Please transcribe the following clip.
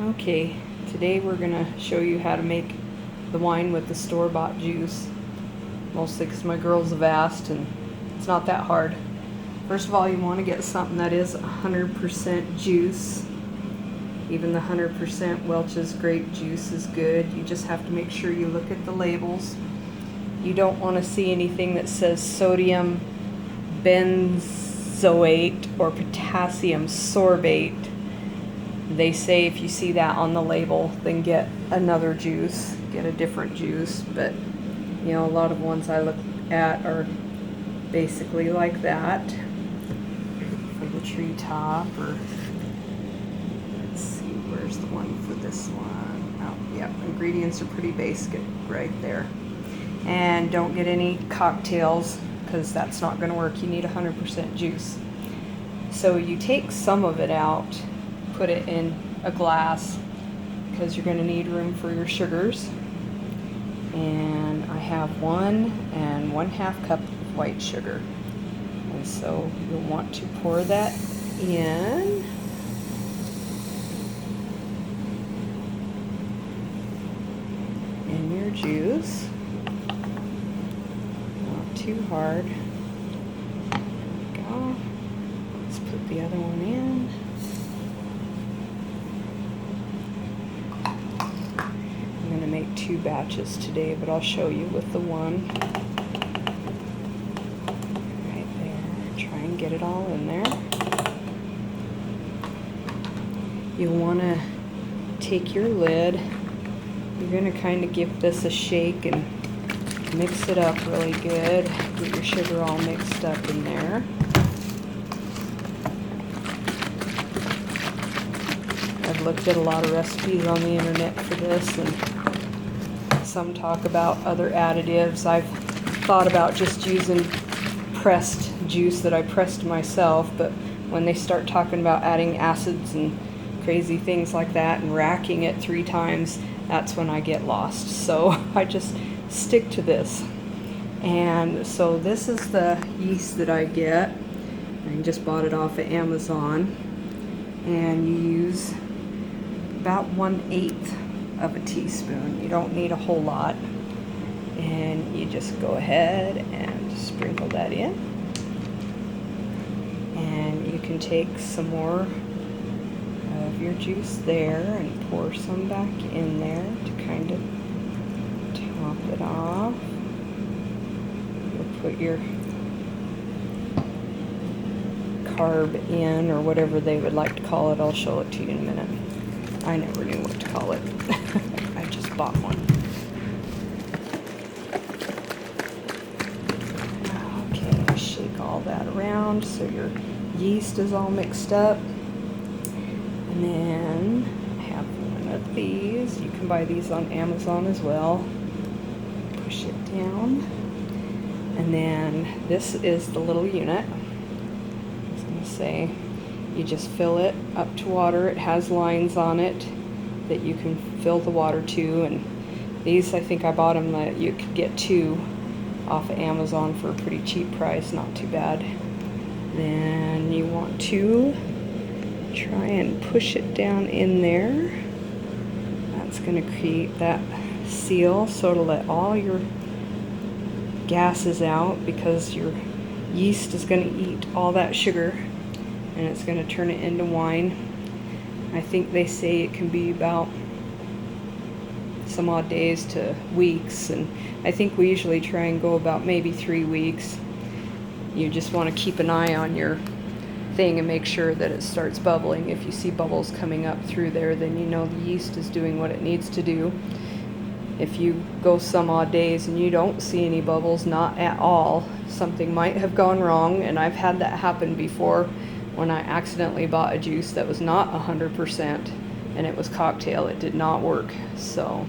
Okay, today we're gonna show you how to make the wine with the store-bought juice. Mostly because my girls have asked, and it's not that hard. First of all, you want to get something that is 100% juice. Even the 100% Welch's grape juice is good. You just have to make sure you look at the labels. You don't want to see anything that says sodium benzoate or potassium sorbate. They say if you see that on the label, then get another juice, get a different juice. But you know, a lot of ones I look at are basically like that for the treetop. Or let's see, where's the one for this one? Oh, yeah, ingredients are pretty basic right there. And don't get any cocktails because that's not going to work. You need 100% juice. So you take some of it out, put it in a glass because you're going to need room for your sugars. And I have 1 cup of white sugar. And so you'll want to pour that in. In your juice. Not too hard. There we go. Let's put the other one in. I'm going to make 2 batches today, but I'll show you with the one. Right there. Try and get it all in there. You'll want to take your lid. You're going to kind of give this a shake and mix it up really good. Get your sugar all mixed up in there. I've looked at a lot of recipes on the internet for this, and some talk about other additives. I've thought about just using pressed juice that I pressed myself, but when they start talking about adding acids and crazy things like that and racking it 3 times, that's when I get lost. So I just stick to this. And so this is the yeast that I get. I just bought it off of Amazon. And you use about 1/8 of a teaspoon. You don't need a whole lot. And you just go ahead and sprinkle that in. And you can take some more of your juice there and pour some back in there to kind of top it off. You'll put your carb in, or whatever they would like to call it. I'll show it to you in a minute. I never knew what to call it. I just bought one. Okay, shake all that around so your yeast is all mixed up. And then I have one of these. You can buy these on Amazon as well. Push it down. And then this is the little unit. I was going to say, you just fill it up to water. It has lines on it that you can fill the water to. And these, I think I bought them that you could get 2 off of Amazon for a pretty cheap price. Not too bad. Then you want to try and push it down in there. That's going to create that seal, so to let all your gases out, because your yeast is going to eat all that sugar and it's going to turn it into wine. I think they say it can be about some odd days to weeks, and I think we usually try and go about maybe 3 weeks. You just want to keep an eye on your thing and make sure that it starts bubbling. If you see bubbles coming up through there, then you know the yeast is doing what it needs to do. If you go some odd days and you don't see any bubbles, not at all, something might have gone wrong. And I've had that happen before when I accidentally bought a juice that was not 100% and it was cocktail. It did not work. So